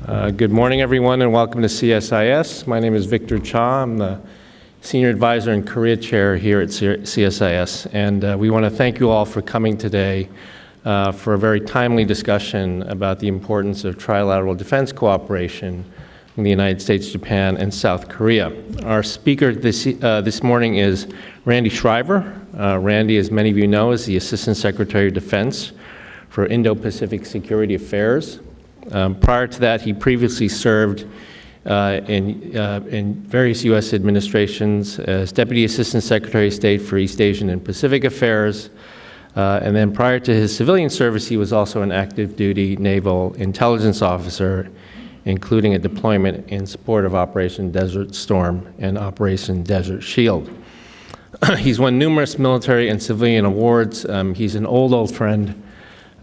Good morning, everyone, and welcome to CSIS. My name is Victor Cha. I'm the Senior Advisor and Korea Chair here at CSIS, and we want to thank you all for coming today for a very timely discussion about the importance of trilateral defense cooperation in the United States, Japan, and South Korea. Our speaker this morning is Randy Schriver. Randy, as many of you know, is the Assistant Secretary of Defense for Indo-Pacific Security Affairs. Prior to that, he previously served in various U.S. administrations as Deputy Assistant Secretary of State for East Asian and Pacific Affairs. And then prior to his civilian service, he was also an active duty naval intelligence officer, including a deployment in support of Operation Desert Storm and Operation Desert Shield. He's won numerous military and civilian awards. He's an old friend.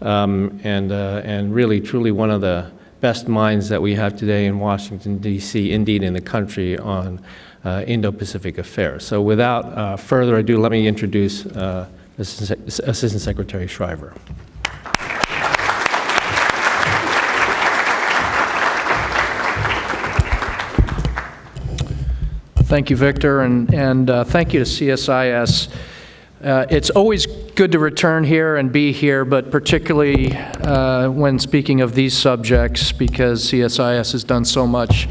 And really, truly one of the best minds that we have today in Washington, D.C., indeed in the country, on Indo-Pacific affairs. So without further ado, let me introduce Assistant Secretary Schriver. Thank you, Victor, and thank you to CSIS. It's always good to return here and be here, but particularly when speaking of these subjects, because CSIS has done so much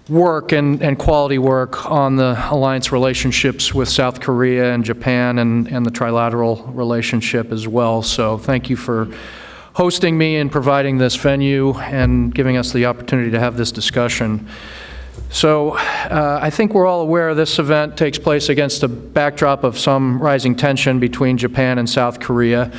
work and quality work on the alliance relationships with South Korea and Japan and the trilateral relationship as well. So thank you for hosting me and providing this venue and giving us the opportunity to have this discussion. So I think we're all aware this event takes place against a backdrop of some rising tension between Japan and South Korea.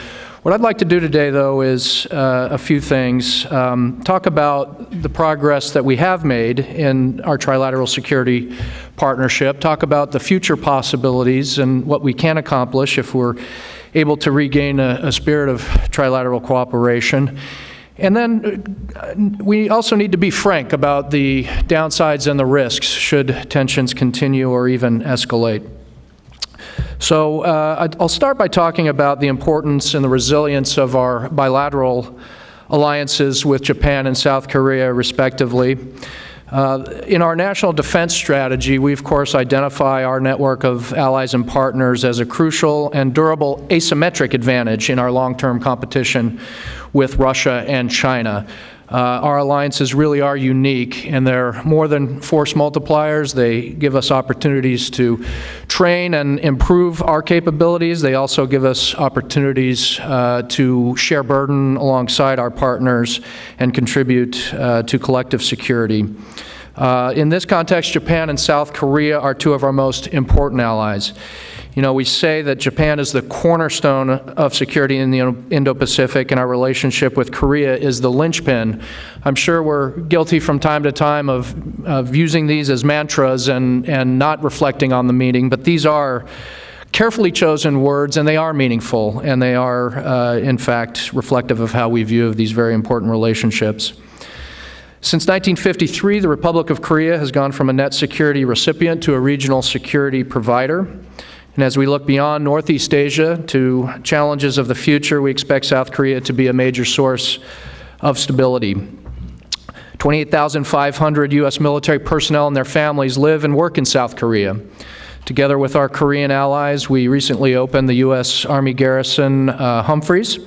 What I'd like to do today, though, is a few things. Talk about the progress that we have made in our trilateral security partnership, talk about the future possibilities and what we can accomplish if we're able to regain a spirit of trilateral cooperation. And then we also need to be frank about the downsides and the risks should tensions continue or even escalate. So I'll start by talking about the importance and the resilience of our bilateral alliances with Japan and South Korea, respectively. In our national defense strategy, we, of course, identify our network of allies and partners as a crucial and durable asymmetric advantage in our long-term competition with Russia and China. Our alliances really are unique, and they're more than force multipliers. They give us opportunities to train and improve our capabilities. They also give us opportunities to share burden alongside our partners and contribute to collective security. In this context, Japan and South Korea are two of our most important allies. You know, we say that Japan is the cornerstone of security in the Indo-Pacific, and our relationship with Korea is the linchpin. I'm sure we're guilty from time to time of using these as mantras and not reflecting on the meaning, but these are carefully chosen words, and they are meaningful, and they are, in fact, reflective of how we view these very important relationships. Since 1953, the Republic of Korea has gone from a net security recipient to a regional security provider. And as we look beyond Northeast Asia to challenges of the future, we expect South Korea to be a major source of stability. 28,500 U.S. military personnel and their families live and work in South Korea. Together with our Korean allies, we recently opened the U.S. Army Garrison Humphreys,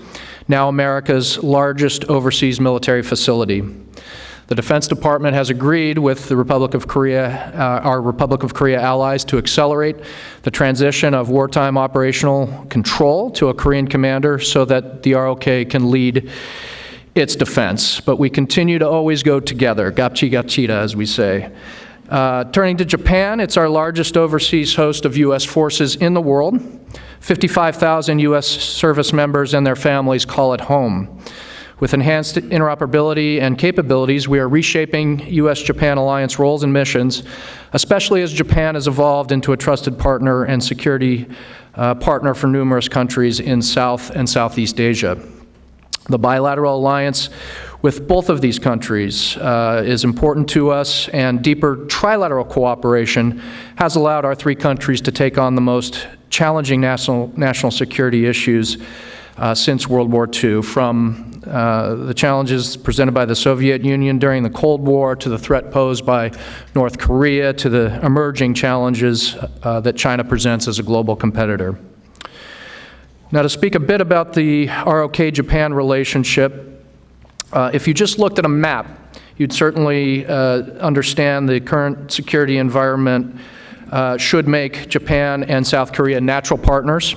now America's largest overseas military facility. The Defense Department has agreed with the Republic of Korea, our Republic of Korea allies, to accelerate the transition of wartime operational control to a Korean commander so that the ROK can lead its defense. But we continue to always go together, gapchi-gapchita, as we say. Turning to Japan, it's our largest overseas host of U.S. forces in the world. 55,000 U.S. service members and their families call it home. With enhanced interoperability and capabilities, we are reshaping U.S.-Japan alliance roles and missions, especially as Japan has evolved into a trusted partner and security partner for numerous countries in South and Southeast Asia. The bilateral alliance with both of these countries is important to us, and deeper trilateral cooperation has allowed our three countries to take on the most challenging national security issues since World War II, from the challenges presented by the Soviet Union during the Cold War, to the threat posed by North Korea, to the emerging challenges that China presents as a global competitor. Now, to speak a bit about the ROK-Japan relationship, if you just looked at a map, you'd certainly understand the current security environment should make Japan and South Korea natural partners.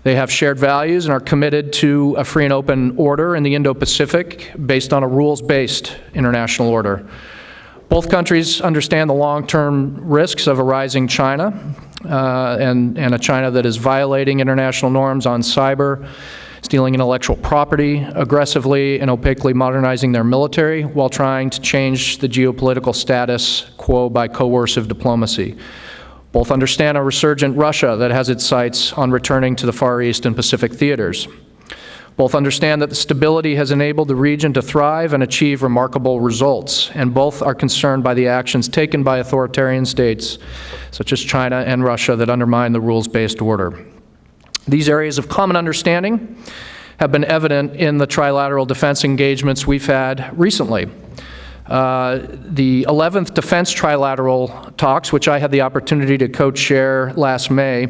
They have shared values and are committed to a free and open order in the Indo-Pacific based on a rules-based international order. Both countries understand the long-term risks of a rising China and a China that is violating international norms on cyber, stealing intellectual property, aggressively and opaquely modernizing their military while trying to change the geopolitical status quo by coercive diplomacy. Both understand a resurgent Russia that has its sights on returning to the Far East and Pacific theaters. Both understand that the stability has enabled the region to thrive and achieve remarkable results, and both are concerned by the actions taken by authoritarian states, such as China and Russia, that undermine the rules-based order. These areas of common understanding have been evident in the trilateral defense engagements we've had recently. The 11th Defense Trilateral talks, which I had the opportunity to co-chair last May,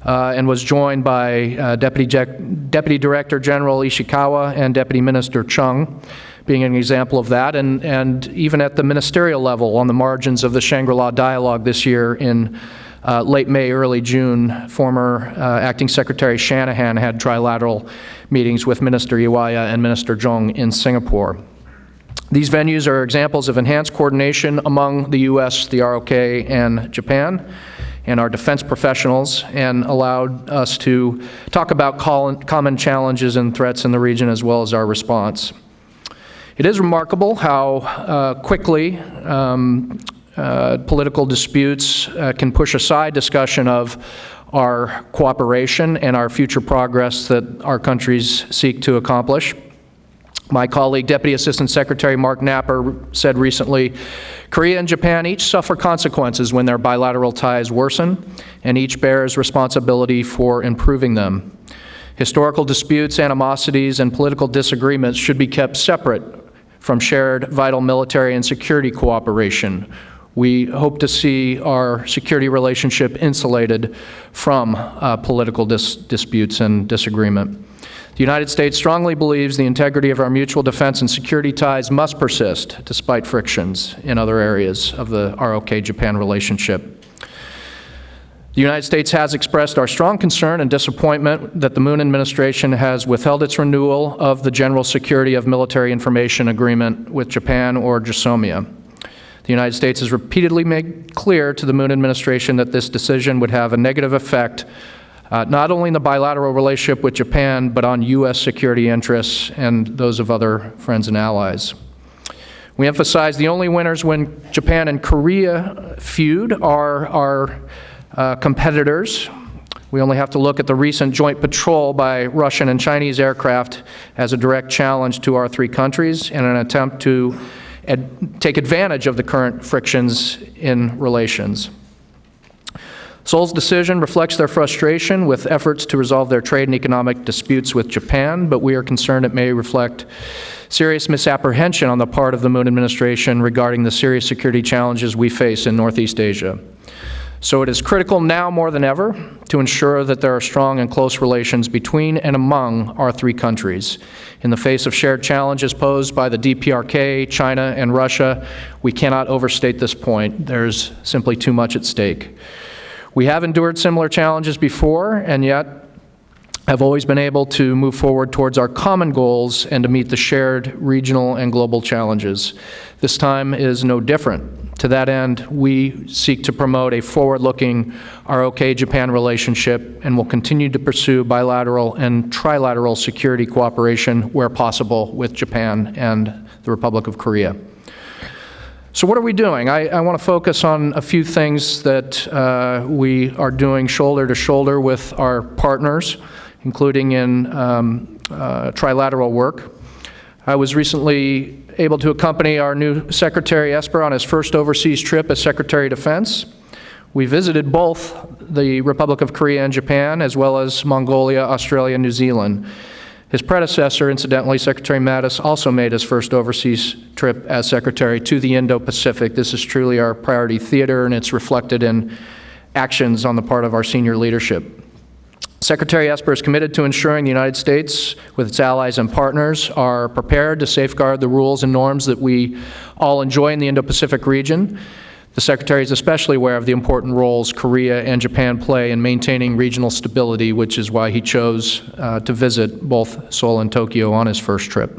and was joined by Deputy Director General Ishikawa and Deputy Minister Chung, being an example of that, and even at the ministerial level on the margins of the Shangri-La dialogue this year in late May, early June, former Acting Secretary Shanahan had trilateral meetings with Minister Iwaya and Minister Zhong in Singapore. These venues are examples of enhanced coordination among the U.S., the ROK, and Japan, and our defense professionals, and allowed us to talk about common challenges and threats in the region as well as our response. It is remarkable how quickly political disputes can push aside discussion of our cooperation and our future progress that our countries seek to accomplish. My colleague, Deputy Assistant Secretary Mark Napper, said recently, Korea and Japan each suffer consequences when their bilateral ties worsen, and each bears responsibility for improving them. Historical disputes, animosities, and political disagreements should be kept separate from shared vital military and security cooperation. We hope to see our security relationship insulated from political disputes and disagreement. The United States strongly believes the integrity of our mutual defense and security ties must persist despite frictions in other areas of the ROK-Japan relationship. The United States has expressed our strong concern and disappointment that the Moon administration has withheld its renewal of the General Security of Military Information Agreement with Japan, or GSOMIA. The United States has repeatedly made clear to the Moon administration that this decision would have a negative effect not only in the bilateral relationship with Japan, but on U.S. security interests and those of other friends and allies. We emphasize the only winners when Japan and Korea feud are our competitors. We only have to look at the recent joint patrol by Russian and Chinese aircraft as a direct challenge to our three countries in an attempt to take advantage of the current frictions in relations. Seoul's decision reflects their frustration with efforts to resolve their trade and economic disputes with Japan, but we are concerned it may reflect serious misapprehension on the part of the Moon administration regarding the serious security challenges we face in Northeast Asia. So it is critical now more than ever to ensure that there are strong and close relations between and among our three countries. In the face of shared challenges posed by the DPRK, China, and Russia, we cannot overstate this point. There's simply too much at stake. We have endured similar challenges before, and yet have always been able to move forward towards our common goals and to meet the shared regional and global challenges. This time is no different. To that end, we seek to promote a forward-looking ROK-Japan relationship and will continue to pursue bilateral and trilateral security cooperation where possible with Japan and the Republic of Korea. So what are we doing? I want to focus on a few things that we are doing shoulder to shoulder with our partners, including in trilateral work. I was recently able to accompany our new Secretary Esper on his first overseas trip as Secretary of Defense. We visited both the Republic of Korea and Japan, as well as Mongolia, Australia, and New Zealand. His predecessor, incidentally, Secretary Mattis, also made his first overseas trip as Secretary to the Indo-Pacific. This is truly our priority theater, and it's reflected in actions on the part of our senior leadership. Secretary Esper is committed to ensuring the United States, with its allies and partners, are prepared to safeguard the rules and norms that we all enjoy in the Indo-Pacific region. The Secretary is especially aware of the important roles Korea and Japan play in maintaining regional stability, which is why he chose to visit both Seoul and Tokyo on his first trip.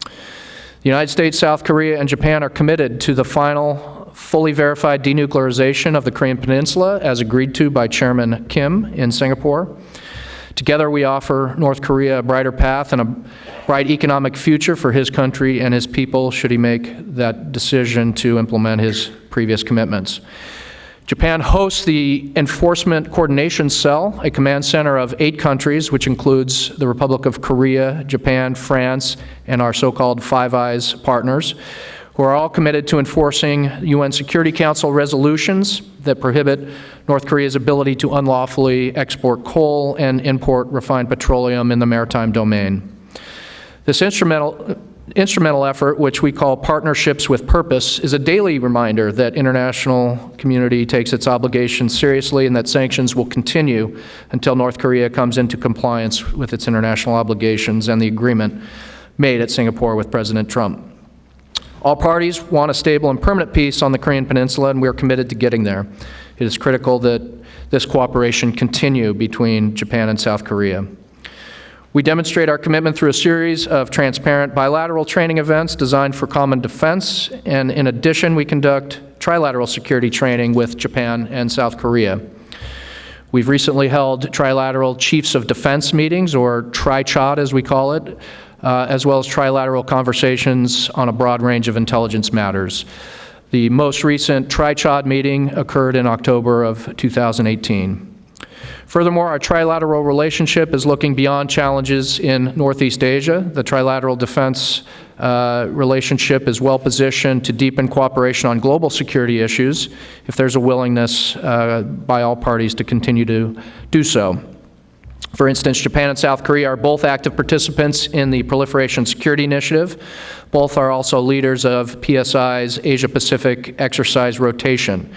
The United States, South Korea, and Japan are committed to the final, fully verified denuclearization of the Korean Peninsula, as agreed to by Chairman Kim in Singapore. Together, we offer North Korea a brighter path and a bright economic future for his country and his people should he make that decision to implement his previous commitments. Japan hosts the Enforcement Coordination Cell, a command center of 8 countries, which includes the Republic of Korea, Japan, France, and our so-called Five Eyes partners, who are all committed to enforcing UN Security Council resolutions that prohibit North Korea's ability to unlawfully export coal and import refined petroleum in the maritime domain. This instrumental effort, which we call Partnerships with Purpose, is a daily reminder that international community takes its obligations seriously and that sanctions will continue until North Korea comes into compliance with its international obligations and the agreement made at Singapore with President Trump. All parties want a stable and permanent peace on the Korean Peninsula, and we are committed to getting there. It is critical that this cooperation continue between Japan and South Korea. We demonstrate our commitment through a series of transparent bilateral training events designed for common defense, and in addition, we conduct trilateral security training with Japan and South Korea. We've recently held trilateral chiefs of defense meetings, or tri-chod as we call it, as well as trilateral conversations on a broad range of intelligence matters. The most recent tri-chod meeting occurred in October of 2018. Furthermore, our trilateral relationship is looking beyond challenges in Northeast Asia. The trilateral defense relationship is well positioned to deepen cooperation on global security issues if there's a willingness by all parties to continue to do so. For instance, Japan and South Korea are both active participants in the Proliferation Security Initiative. Both are also leaders of PSI's Asia-Pacific Exercise Rotation,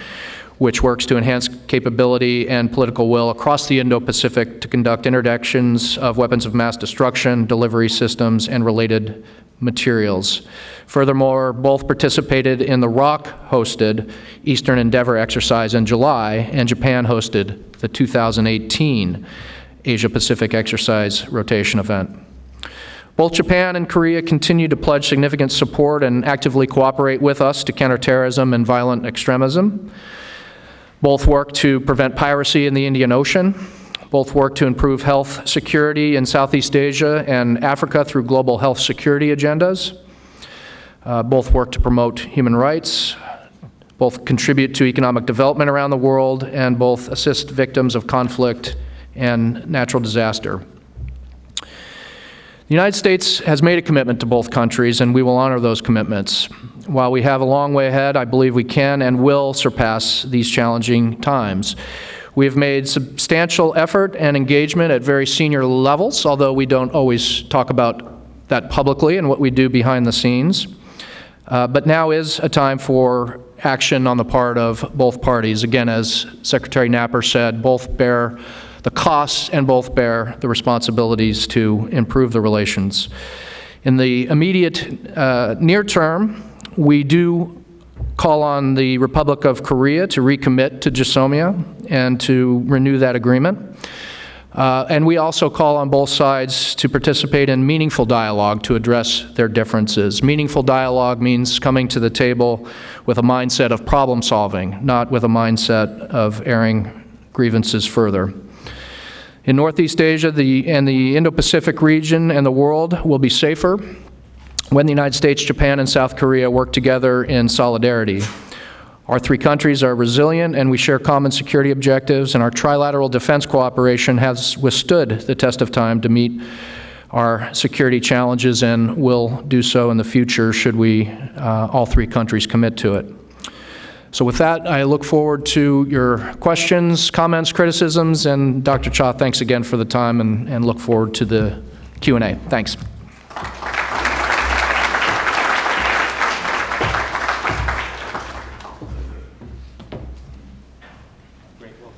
which works to enhance capability and political will across the Indo-Pacific to conduct interdictions of weapons of mass destruction, delivery systems, and related materials. Furthermore, both participated in the ROC-hosted Eastern Endeavor exercise in July, and Japan hosted the 2018 Asia-Pacific Exercise Rotation event. Both Japan and Korea continue to pledge significant support and actively cooperate with us to counter terrorism and violent extremism. Both work to prevent piracy in the Indian Ocean. Both work to improve health security in Southeast Asia and Africa through global health security agendas. Both work to promote human rights. Both contribute to economic development around the world, and both assist victims of conflict and natural disaster. The United States has made a commitment to both countries, and we will honor those commitments. While we have a long way ahead, I believe we can and will surpass these challenging times. We have made substantial effort and engagement at very senior levels, although we don't always talk about that publicly and what we do behind the scenes. But now is a time for action on the part of both parties. Again, as Secretary Napper said, both bear the costs and both bear the responsibilities to improve the relations. In the immediate near term, we do call on the Republic of Korea to recommit to GSOMIA and to renew that agreement. And we also call on both sides to participate in meaningful dialogue to address their differences. Meaningful dialogue means coming to the table with a mindset of problem solving, not with a mindset of airing grievances further. In Northeast Asia and the Indo-Pacific region and the world will be safer when the United States, Japan, and South Korea work together in solidarity. Our 3 countries are resilient and we share common security objectives, and our trilateral defense cooperation has withstood the test of time to meet our security challenges and will do so in the future should we, all 3 countries, commit to it. So with that, I look forward to your questions, comments, criticisms, and Dr. Cha, thanks again for the time, and look forward to the Q&A. Thanks. Great. Well,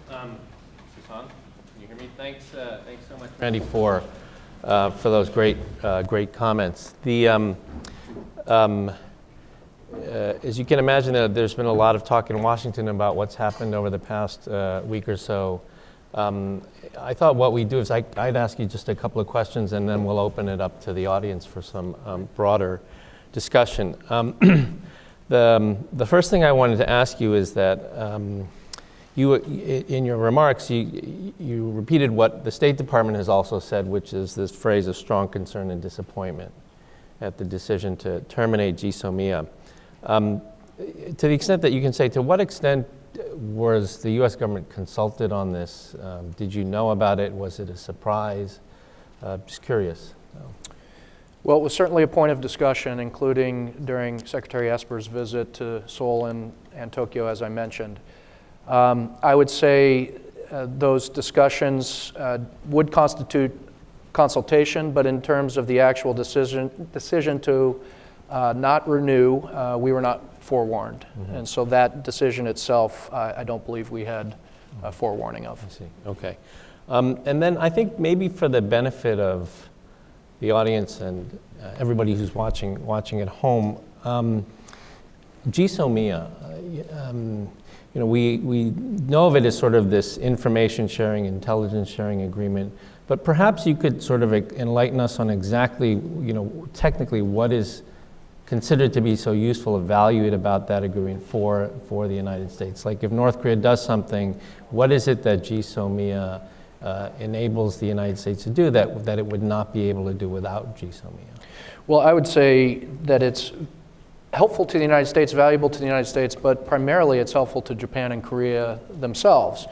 Susan, can you hear me? Thanks so much, Randy, for those great comments. As you can imagine, there's been a lot of talk in Washington about what's happened over the past week or so. I thought what we'd do is I'd ask you just a couple of questions, and then we'll open it up to the audience for some broader discussion. The first thing I wanted to ask you is that you, in your remarks, you repeated what the State Department has also said, which is this phrase of strong concern and disappointment at the decision to terminate GSOMIA. To the extent that you can say, to what extent was the U.S. government consulted on this? Did you know about it? Was it a surprise? Just curious. Well, it was certainly a point of discussion, including during Secretary Esper's visit to Seoul and Tokyo, as I mentioned. I would say those discussions would constitute consultation, but in terms of the actual decision to not renew, we were not forewarned. Mm-hmm. And so that decision itself, I don't believe we had forewarning of. I see. Okay. And then I think maybe for the benefit of the audience and everybody who's watching at home, GSOMIA, we know of it as sort of this information sharing, intelligence sharing agreement, but perhaps you could sort of enlighten us on exactly, technically what is considered to be so useful or valued about that agreement for the United States. Like if North Korea does something, what is it that GSOMIA enables the United States to do that it would not be able to do without GSOMIA? Well, I would say that it's helpful to the United States, valuable to the United States, but primarily it's helpful to Japan and Korea themselves.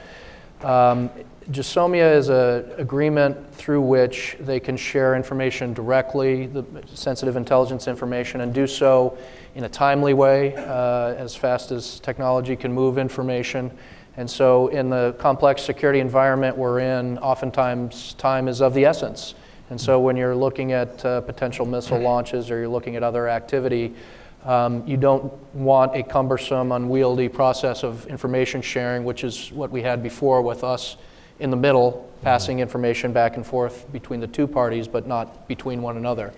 GSOMIA is an agreement through which they can share information directly, the sensitive intelligence information, and do so in a timely way, as fast as technology can move information. And so in the complex security environment we're in, oftentimes time is of the essence. And so when you're looking at potential missile launches or you're looking at other activity, you don't want a cumbersome, unwieldy process of information sharing, which is what we had before with us in the middle, passing information back and forth between the two parties, but not between one another.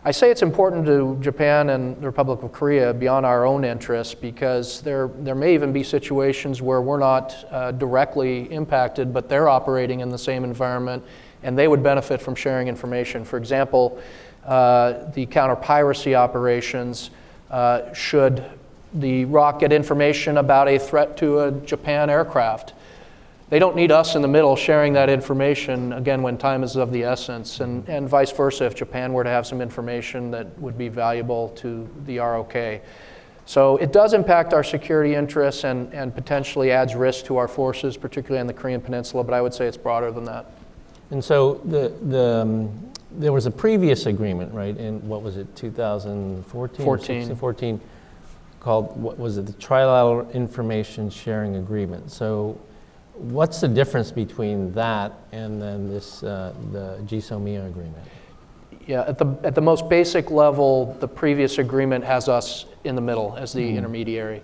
I say it's important to Japan and the Republic of Korea beyond our own interests, because there may even be situations where we're not directly impacted, but they're operating in the same environment, and they would benefit from sharing information. For example, the counter-piracy operations, should the ROC get information about a threat to a Japan aircraft, they don't need us in the middle sharing that information, again, when time is of the essence, and vice versa if Japan were to have some information that would be valuable to the ROK. So it does impact our security interests and potentially adds risk to our forces, particularly on the Korean Peninsula, but I would say it's broader than that. And so there was a previous agreement, right, in, what was it, 2014? 14, called, what was it, the Trilateral Information Sharing Agreement. So what's the difference between that and then this, the GSOMIA agreement? Yeah, at the most basic level, the previous agreement has us in the middle as the intermediary.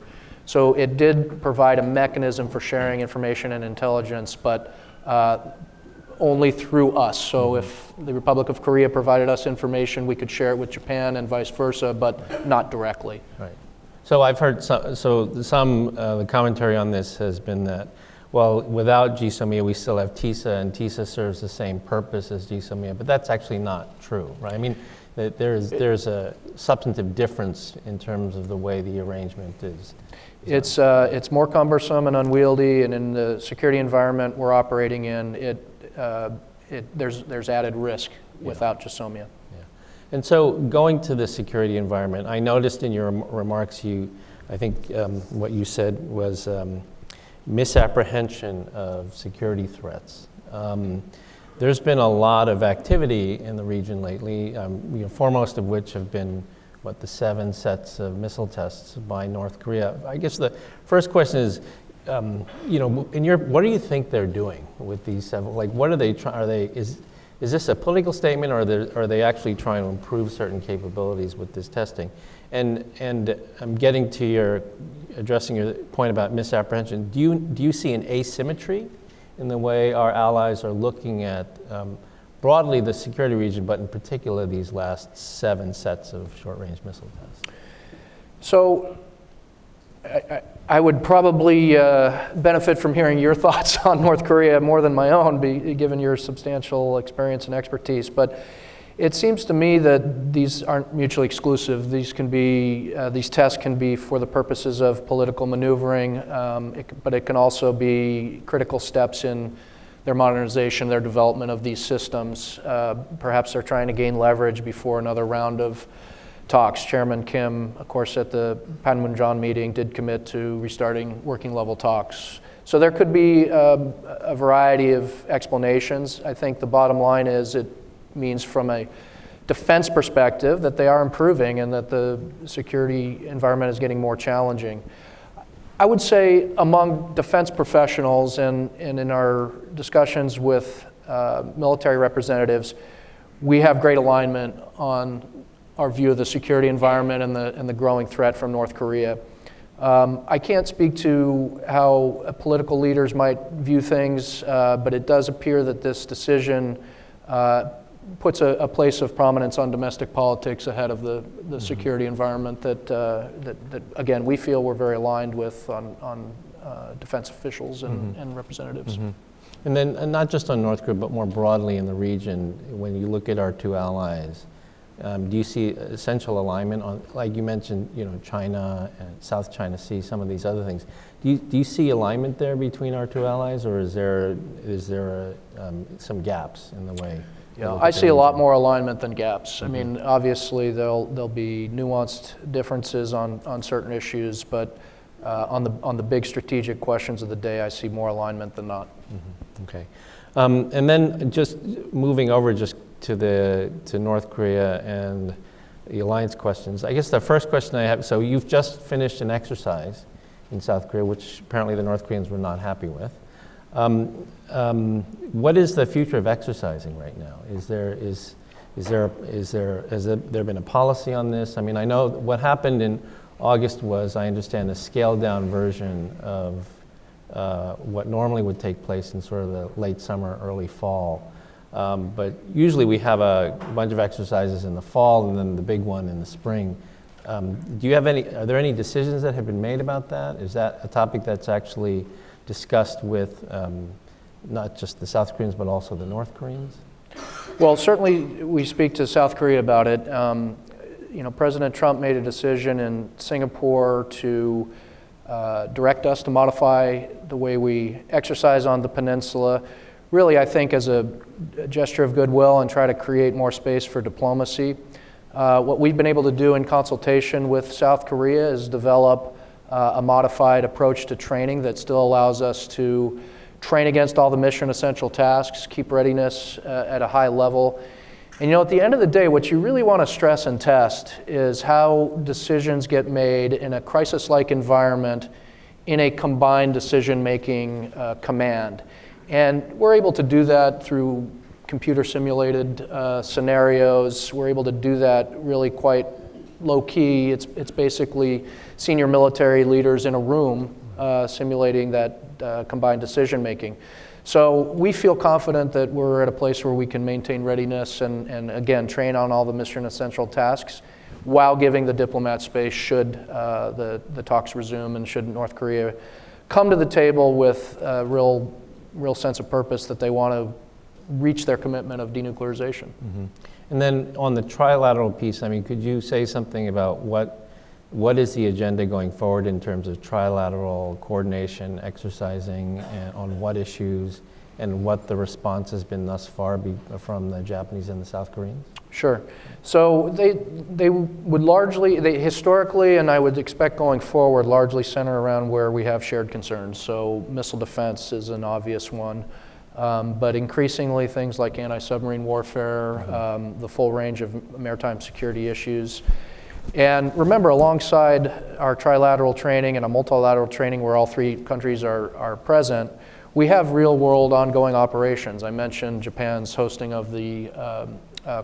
So it did provide a mechanism for sharing information and intelligence, but only through us. So if the Republic of Korea provided us information, we could share it with Japan and vice versa, but not directly. Right. So I've heard the commentary on this has been that, well, without GSOMIA, we still have TISA, and TISA serves the same purpose as GSOMIA, but that's actually not true, right? I mean, there's a substantive difference in terms of the way the arrangement is. It's more cumbersome and unwieldy, and in the security environment we're operating in, there's added risk without GSOMIA. Yeah. And so going to the security environment, I noticed in your remarks, I think what you said was misapprehension of security threats. There's been a lot of activity in the region lately, foremost of which have been, the 7 sets of missile tests by North Korea. I guess the first question is, what do you think they're doing with these 7? Like, what are they trying? Is is this a political statement, or are they actually trying to improve certain capabilities with this testing? And I'm getting to addressing your point about misapprehension. Do you see an asymmetry in the way our allies are looking at broadly the security region, but in particular these last 7 sets of short-range missile tests? So I would probably benefit from hearing your thoughts on North Korea more than my own, given your substantial experience and expertise. But it seems to me that these aren't mutually exclusive. These tests can be for the purposes of political maneuvering, but it can also be critical steps in their modernization, their development of these systems. Perhaps they're trying to gain leverage before another round of talks. Chairman Kim, of course, at the Panmunjom meeting did commit to restarting working level talks. So there could be a variety of explanations. I think the bottom line is it means from a defense perspective that they are improving and that the security environment is getting more challenging. I would say among defense professionals and in our discussions with military representatives, we have great alignment on our view of the security environment and the growing threat from North Korea. I can't speak to how political leaders might view things, but it does appear that this decision puts a place of prominence on domestic politics ahead of the security environment that again, we feel we're very aligned with on defense officials and representatives. And then not just on North Korea, but more broadly in the region, when you look at our 2 allies, do you see essential alignment on, like you mentioned, China and South China Sea, some of these other things? Do you see alignment there between our 2 allies, or is there some gaps in the way? Yeah, I see a lot more alignment than gaps. I mean, obviously there'll be nuanced differences on certain issues, but on the big strategic questions of the day, I see more alignment than not. Okay, and then just moving over to North Korea and the alliance questions. I guess the first question I have, so you've just finished an exercise in South Korea, which apparently the North Koreans were not happy with. What is the future of exercising right now? Has there been a policy on this? I mean, I know what happened in August was, I understand, a scaled down version of what normally would take place in sort of the late summer, early fall. But usually we have a bunch of exercises in the fall and then the big one in the spring. Are there any decisions that have been made about that? Is that a topic that's actually discussed with not just the South Koreans, but also the North Koreans? Well, certainly we speak to South Korea about it. President Trump made a decision in Singapore to direct us to modify the way we exercise on the peninsula. Really, I think as a gesture of goodwill and try to create more space for diplomacy. What we've been able to do in consultation with South Korea is develop a modified approach to training that still allows us to train against all the mission essential tasks, keep readiness at a high level. And at the end of the day, what you really want to stress and test is how decisions get made in a crisis-like environment in a combined decision-making command. And we're able to do that through computer-simulated scenarios. We're able to do that really quite low-key. It's basically senior military leaders in a room simulating that combined decision-making. So we feel confident that we're at a place where we can maintain readiness and again, train on all the mission-essential tasks while giving the diplomat space should the talks resume and should North Korea come to the table with a real sense of purpose that they want to reach their commitment of denuclearization. And then on the trilateral piece, I mean, could you say something about what is the agenda going forward in terms of trilateral coordination, exercising, and on what issues, and what the response has been thus far from the Japanese and the South Koreans? Sure. So they would largely, historically, and I would expect going forward, largely center around where we have shared concerns. So missile defense is an obvious one. But increasingly things like anti-submarine warfare, the full range of maritime security issues. And remember, alongside our trilateral training and a multilateral training where all 3 countries are present, we have real-world ongoing operations. I mentioned Japan's hosting of the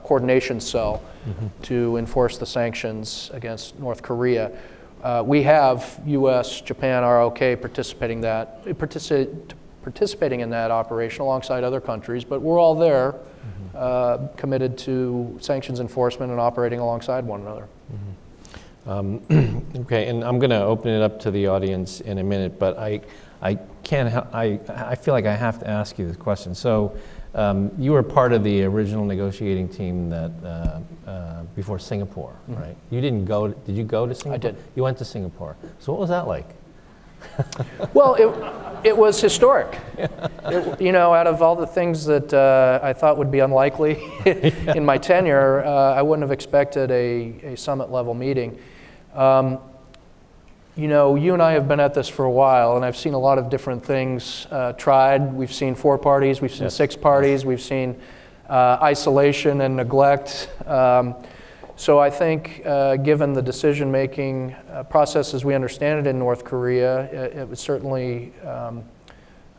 coordination cell to enforce the sanctions against North Korea. We have U.S. Japan-ROK participating in that operation alongside other countries, but we're all there, committed to sanctions enforcement and operating alongside one another. Okay, and I'm going to open it up to the audience in a minute, but I feel like I have to ask you this question. So you were part of the original negotiating team that before Singapore, right? You didn't go. Did you go to Singapore? I did. You went to Singapore. So what was that like? Well, it was historic. Out of all the things that I thought would be unlikely in my tenure, I wouldn't have expected a summit-level meeting. You and I have been at this for a while, and I've seen a lot of different things tried. We've seen 4 parties, we've seen 6 parties, we've seen isolation and neglect. So I think, given the decision-making process as we understand it in North Korea, it was certainly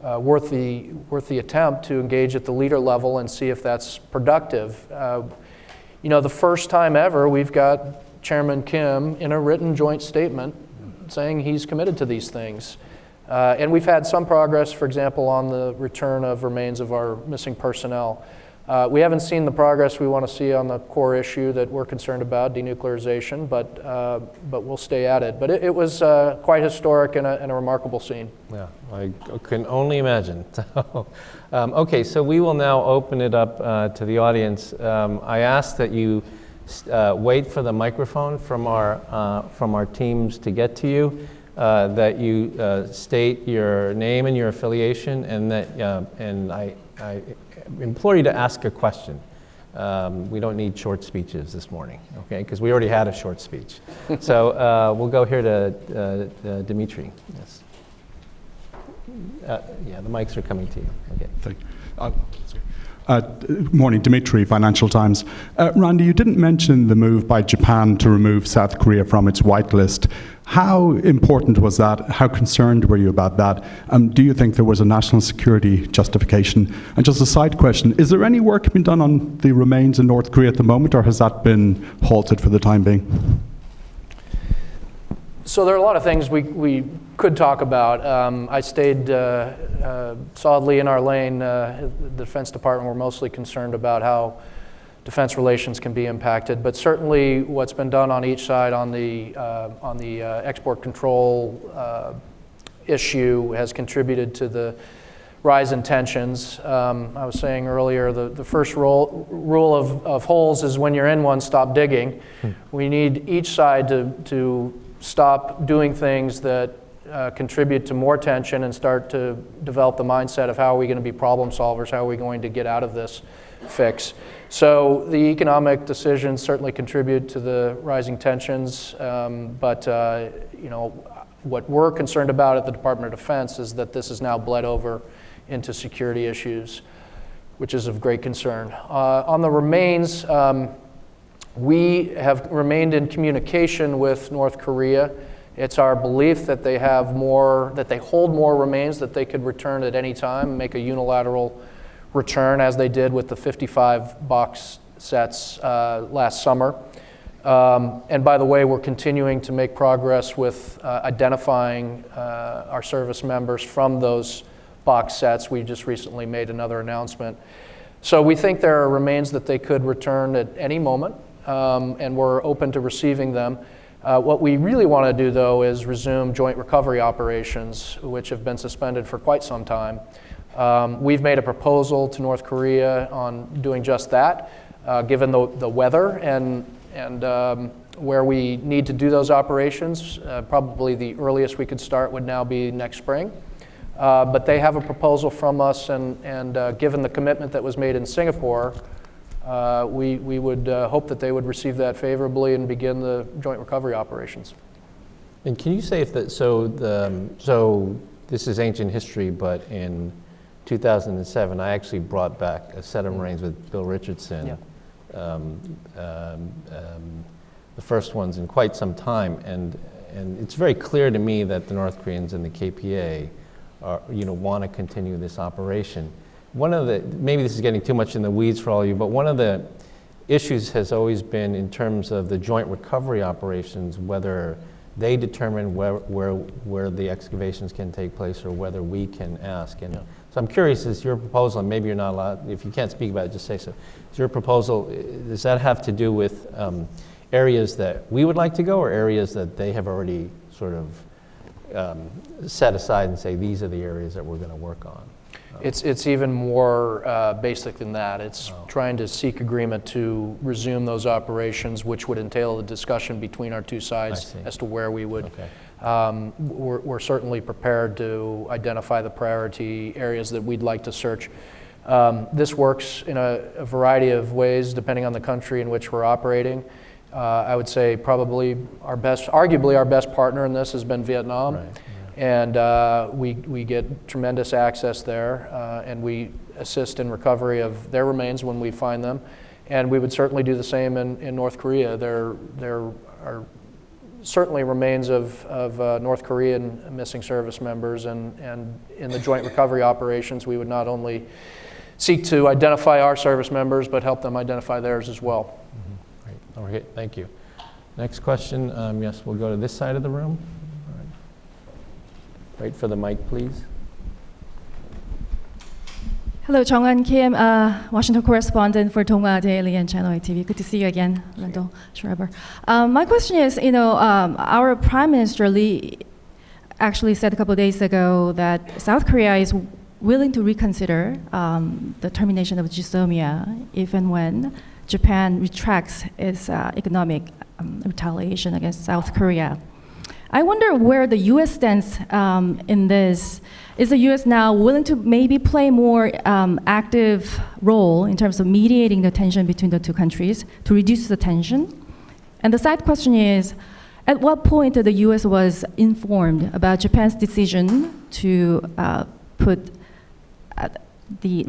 worth the attempt to engage at the leader level and see if that's productive. The first time ever, we've got Chairman Kim in a written joint statement saying he's committed to these things. And we've had some progress, for example, on the return of remains of our missing personnel. We haven't seen the progress we want to see on the core issue that we're concerned about, denuclearization, but we'll stay at it. But it was quite historic and a remarkable scene. Yeah, I can only imagine. Okay, so we will now open it up to the audience. I ask that you wait for the microphone from our teams to get to you, that you state your name and your affiliation, and that and I implore you to ask a question. We don't need short speeches this morning, okay? Because we already had a short speech. So we'll go here to Dimitri. Yes. Yeah, the mics are coming to you. Okay. Thank you. Morning, Dimitri, Financial Times. Randy, you didn't mention the move by Japan to remove South Korea from its whitelist. How important was that? How concerned were you about that? Do you think there was a national security justification? And just a side question, is there any work being done on the remains in North Korea at the moment, or has that been halted for the time being? So there are a lot of things we could talk about. I stayed solidly in our lane. The Defense Department were mostly concerned about how defense relations can be impacted, but certainly what's been done on each side on the export control issue has contributed to the rise in tensions. I was saying earlier, the first rule of holes is when you're in one, stop digging. We need each side to stop doing things that contribute to more tension and start to develop the mindset of how are we going to be problem solvers, how are we going to get out of this fix. So the economic decisions certainly contribute to the rising tensions, but what we're concerned about at the Department of Defense is that this has now bled over into security issues, which is of great concern. On the remains, we have remained in communication with North Korea. It's our belief that they hold more remains that they could return at any time, make a unilateral return, as they did with the 55 box sets last summer. And by the way, we're continuing to make progress with identifying our service members from those box sets. We just recently made another announcement. So we think there are remains that they could return at any moment, and we're open to receiving them. What we really want to do, though, is resume joint recovery operations, which have been suspended for quite some time. We've made a proposal to North Korea on doing just that, given the weather and where we need to do those operations. Probably the earliest we could start would now be next spring. But they have a proposal from us, and given the commitment that was made in Singapore, we would hope that they would receive that favorably and begin the joint recovery operations. And can you say if that, so this is ancient history, but in 2007, I actually brought back a set of remains with Bill Richardson, the first ones in quite some time, and it's very clear to me that the North Koreans and the KPA want to continue this operation. One of the, maybe this is getting too much in the weeds for all of you, but one of the issues has always been in terms of the joint recovery operations, whether they determine where the excavations can take place or whether we can ask. And so I'm curious, is your proposal, and maybe you're not allowed, if you can't speak about it, just say so. Is your proposal, does that have to do with areas that we would like to go or areas that they have already sort of set aside and say, these are the areas that we're going to work on? It's even more basic than that. It's trying to seek agreement to resume those operations, which would entail a discussion between our two sides as to where we would. Okay. We're certainly prepared to identify the priority areas that we'd like to search. This works in a variety of ways depending on the country in which we're operating. I would say probably arguably our best partner in this has been Vietnam. Right. And we get tremendous access there, and we assist in recovery of their remains when we find them. And we would certainly do the same in North Korea. There are certainly remains of North Korean missing service members, and in the joint recovery operations, we would not only seek to identify our service members, but help them identify theirs as well. Mm-hmm. Great. Okay, thank you. Next question, yes, we'll go to this side of the room. Wait for the mic, please. Hello, Chong-An Kim, Washington correspondent for Tonga Daily and Channel 8 TV. Good to see you again, Randall Schriver. My question is, our Prime Minister Lee actually said a couple of days ago that South Korea is willing to reconsider the termination of GMIA if and when Japan retracts its economic retaliation against South Korea. I wonder where the U.S. stands in this. Is the U.S. now willing to maybe play more active role in terms of mediating the tension between the two countries to reduce the tension? And the side question is, at what point the U.S. was informed about Japan's decision to put the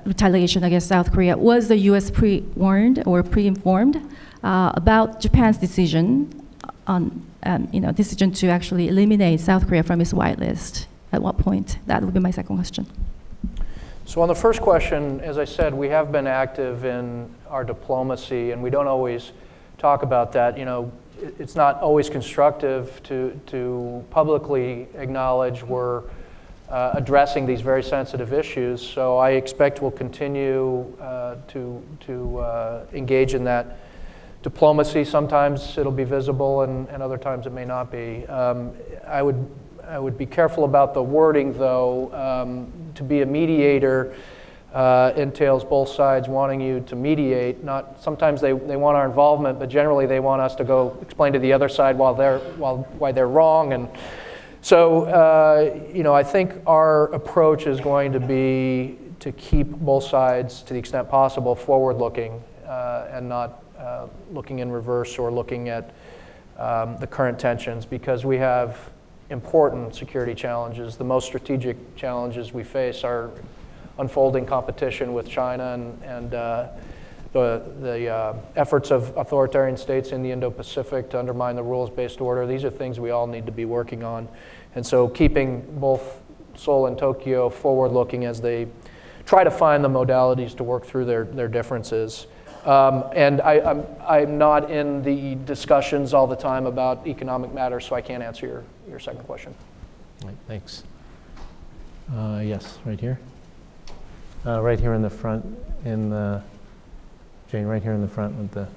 retaliation against South Korea? Was the U.S. pre-warned or pre-informed about Japan's decision on decision to actually eliminate South Korea from its whitelist? At what point? That would be my second question. So on the first question, as I said, we have been active in our diplomacy, and we don't always talk about that. It's not always constructive to publicly acknowledge we're addressing these very sensitive issues. So I expect we'll continue to engage in that diplomacy. Sometimes it'll be visible, and other times it may not be. I would be careful about the wording, though. To be a mediator entails both sides wanting you to mediate. Sometimes they want our involvement, but generally they want us to go explain to the other side why they're wrong. And so, I think our approach is going to be to keep both sides, to the extent possible, forward-looking and not looking in reverse or looking at the current tensions, because we have important security challenges. The most strategic challenges we face are unfolding competition with China and the efforts of authoritarian states in the Indo-Pacific to undermine the rules-based order. These are things we all need to be working on. And so keeping both Seoul and Tokyo forward-looking as they try to find the modalities to work through their differences. And I'm not in the discussions all the time about economic matters, so I can't answer your second question. All right, thanks. Yes, right here. Right here in the front, Jane, right here in the front with the...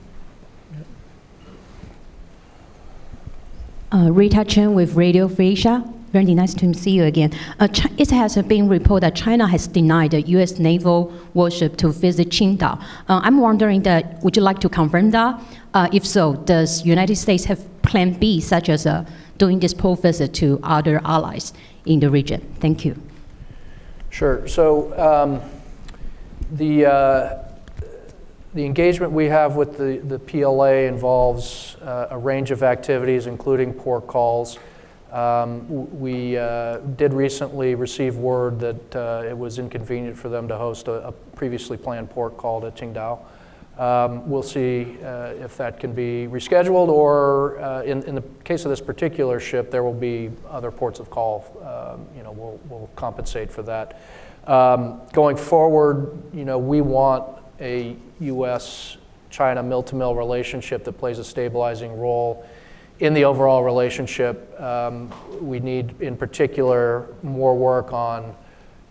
Rita Chen with Radio Free Asia. Very nice to see you again. It has been reported that China has denied the U.S. naval warship to visit Qingdao. I'm wondering that, would you like to confirm that? If so, does United States have plan B, such as doing this poll visit to other allies in the region? Thank you. Sure. So the engagement we have with the PLA involves a range of activities, including port calls. We did recently receive word that it was inconvenient for them to host a previously planned port call to Qingdao. We'll see if that can be rescheduled, or in the case of this particular ship, there will be other ports of call. We'll compensate for that. Going forward, we want a U.S.-China mill-to-mill relationship that plays a stabilizing role in the overall relationship. We need, in particular, more work on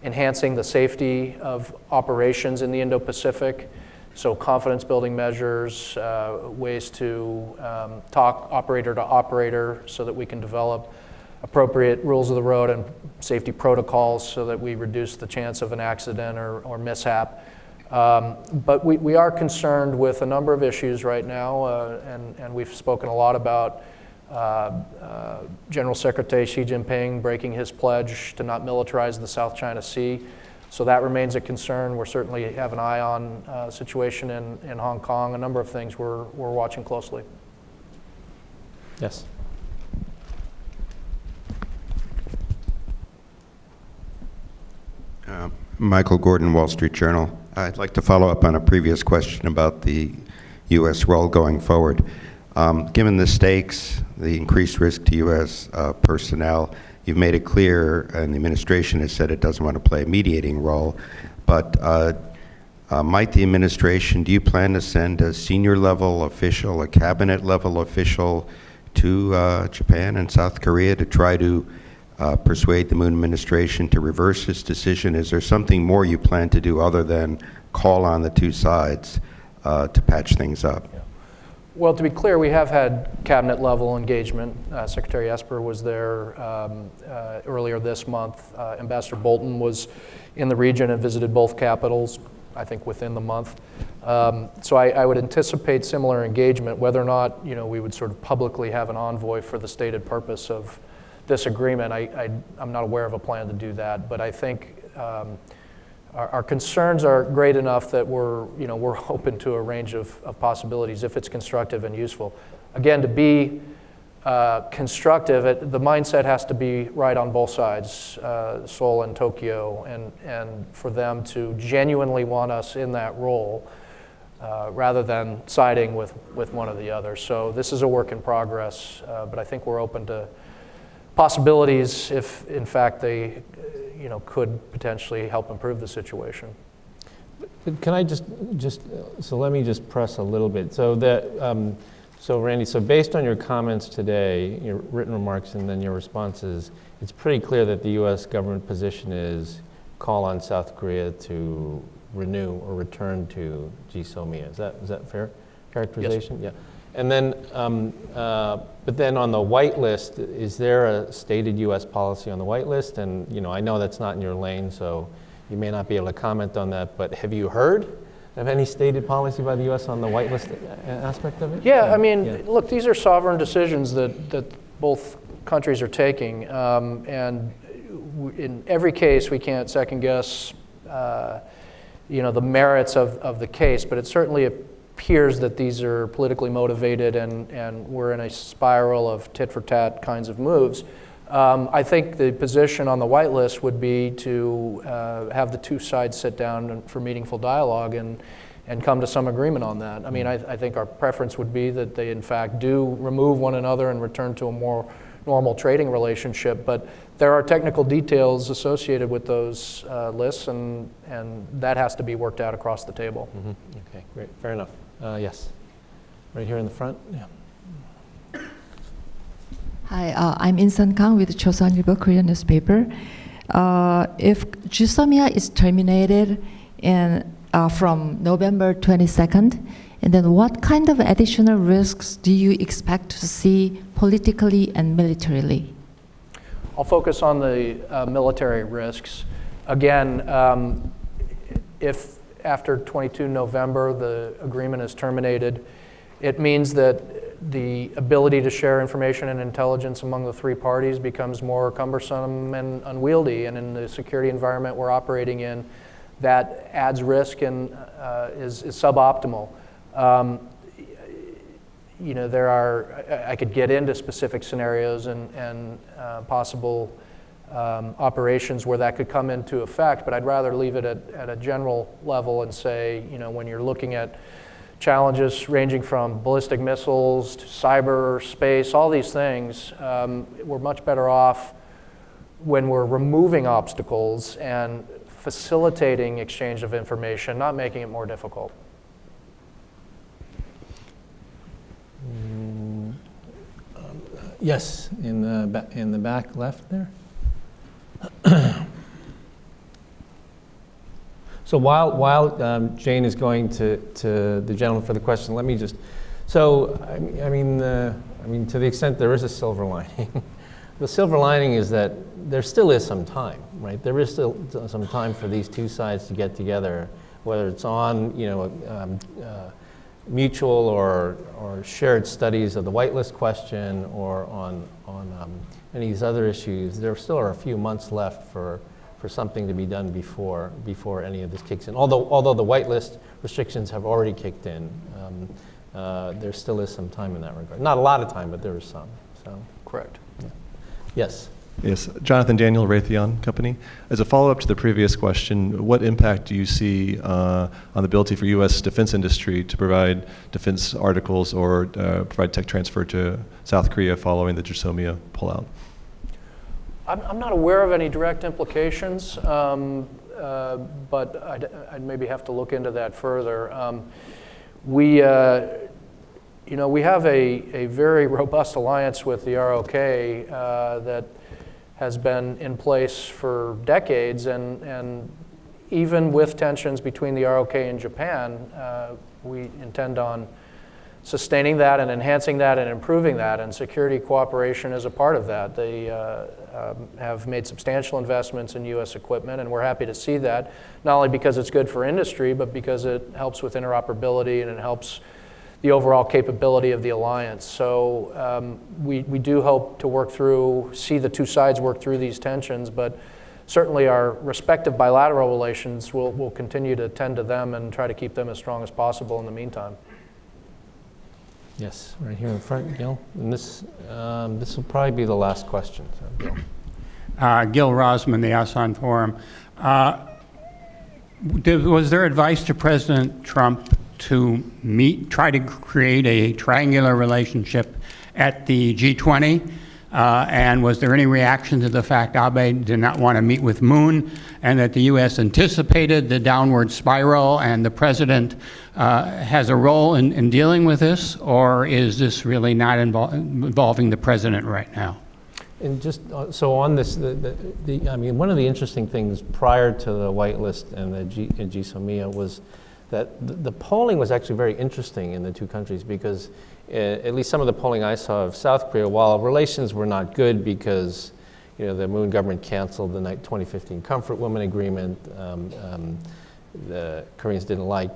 enhancing the safety of operations in the Indo-Pacific. So confidence-building measures, ways to talk operator to operator so that we can develop appropriate rules of the road and safety protocols so that we reduce the chance of an accident or mishap. But we are concerned with a number of issues right now, and we've spoken a lot about General Secretary Xi Jinping breaking his pledge to not militarize the South China Sea. So that remains a concern. We're certainly have an eye on situation in Hong Kong, a number of things we're watching closely. Yes. Michael Gordon, Wall Street Journal. I'd like to follow up on a previous question about the U.S. role going forward. Given the stakes, the increased risk to U.S. personnel, you've made it clear, and the administration has said it doesn't want to play a mediating role, but might the administration, do you plan to send a senior level official, a cabinet level official to Japan and South Korea to try to persuade the Moon administration to reverse its decision? Is there something more you plan to do other than call on the two sides to patch things up? Yeah. Well, to be clear, we have had cabinet level engagement. Secretary Esper was there earlier this month. Ambassador Bolton was in the region and visited both capitals, I think within the month. So I would anticipate similar engagement. Whether or not we would sort of publicly have an envoy for the stated purpose of this agreement, I'm not aware of a plan to do that. But I think our concerns are great enough that we're open to a range of possibilities if it's constructive and useful. Again, to be constructive, the mindset has to be right on both sides, Seoul and Tokyo, and for them to genuinely want us in that role rather than siding with one or the other. So this is a work in progress, but I think we're open to possibilities if, in fact, they could potentially help improve the situation. Can I so let me just press a little bit. So Randy, so based on your comments today, your written remarks and then your responses, it's pretty clear that the U.S. government position is call on South Korea to renew or return to GMIA. Is that fair characterization? Yes. Yeah. And then, but then on the white list, is there a stated U.S. policy on the white list? And I know that's not in your lane, so you may not be able to comment on that. But have you heard of any stated policy by the U.S. on the white list aspect of it? Yeah, I mean, look, these are sovereign decisions that both countries are taking, and in every case, we can't second guess, the merits of the case. But it certainly appears that these are politically motivated, and we're in a spiral of tit-for-tat kinds of moves. I think the position on the white list would be to have the two sides sit down for meaningful dialogue and come to some agreement on that. I mean, I think our preference would be that they, in fact, do remove one another and return to a more normal trading relationship. But there are technical details associated with those lists, and that has to be worked out across the table. Mm-hmm. Okay, great, fair enough. Yes, right here in the front. Yeah. Hi, I'm In-sun Kang with Chosun Korean newspaper. If GMIA is terminated from November 22nd, and then what kind of additional risks do you expect to see politically and militarily? I'll focus on the military risks. Again, if after 22 November the agreement is terminated, it means that the ability to share information and intelligence among the three parties becomes more cumbersome and unwieldy. And in the security environment we're operating in, that adds risk and is suboptimal. I could get into specific scenarios and possible operations where that could come into effect, but I'd rather leave it at a general level and say, when you're looking at challenges ranging from ballistic missiles to cyber, space, all these things, we're much better off when we're removing obstacles and facilitating exchange of information, not making it more difficult. Yes, in the back left there. So while Jane is going to the gentleman for the question, let me just. So I mean, to the extent there is a silver lining, the silver lining is that there still is some time, right? There is still some time for these two sides to get together, whether it's on mutual or shared studies of the whitelist question or on any of these other issues. There still are a few months left for something to be done before any of this kicks in. Although the whitelist restrictions have already kicked in, there still is some time in that regard. Not a lot of time, but there is some. So Correct. yeah. Yes. Yes, Jonathan Daniel, Raytheon Company. As a follow-up to the previous question, what impact do you see on the ability for U.S. defense industry to provide defense articles or provide tech transfer to South Korea following the GSOMIA pullout? I'm not aware of any direct implications, but I'd maybe have to look into that further. We have a very robust alliance with the ROK that has been in place for decades, and even with tensions between the ROK and Japan, we intend on sustaining that and enhancing that and improving that, and security cooperation is a part of that. They have made substantial investments in U.S. equipment, and we're happy to see that, not only because it's good for industry, but because it helps with interoperability and it helps the overall capability of the alliance. So we do hope to see the two sides work through these tensions, but certainly our respective bilateral relations will continue to tend to them and try to keep them as strong as possible in the meantime. Yes, right here in front, Gil. And this will probably be the last question. So, Gil. Gil Rosman, the ASEAN Forum. Was there advice to President Trump to try to create a triangular relationship at the G20? And was there any reaction to the fact Abe did not want to meet with Moon, and that the U.S. anticipated the downward spiral, and the President has a role in dealing with this, or is this really not involving the President right now? And just so on this, I mean, one of the interesting things prior to the whitelist and the GSOMIA was that the polling was actually very interesting in the two countries, because at least some of the polling I saw of South Korea, while relations were not good because the Moon government canceled the 2015 Comfort Women Agreement, the Koreans didn't like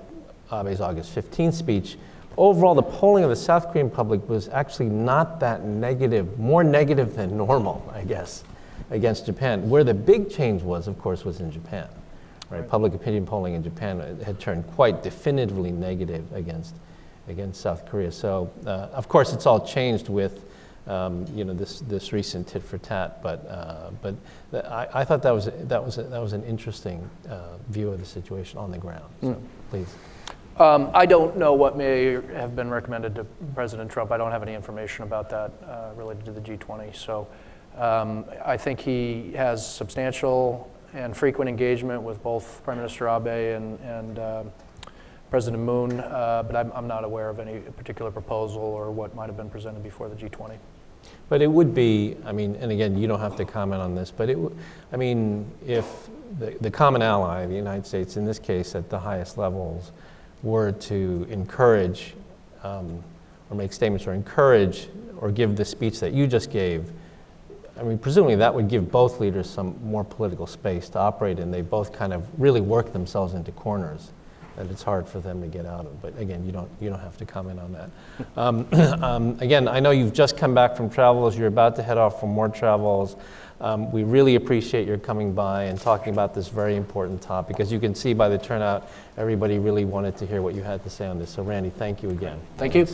Abe's August 15th speech. Overall, the polling of the South Korean public was actually not that negative, more negative than normal, I guess, against Japan. Where the big change was, of course, was in Japan. Right? Public opinion polling in Japan had turned quite definitively negative against South Korea. So, of course, it's all changed with this recent tit for tat. But I thought that was an interesting view of the situation on the ground. So, please. I don't know what may have been recommended to President Trump. I don't have any information about that related to the G20. So I think he has substantial and frequent engagement with both Prime Minister Abe and President Moon, but I'm not aware of any particular proposal or what might have been presented before the G20. But it would be, I mean, and again, you don't have to comment on this, but I mean, if the common ally, the United States, in this case at the highest levels, were to encourage or make statements or encourage or give the speech that you just gave, I mean, presumably that would give both leaders some more political space to operate in. They both kind of really work themselves into corners that it's hard for them to get out of. But again, you don't have to comment on that. Again, I know you've just come back from travels. You're about to head off for more travels. We really appreciate your coming by and talking about this very important topic. As you can see by the turnout, everybody really wanted to hear what you had to say on this. So Randy, thank you again. Thank you.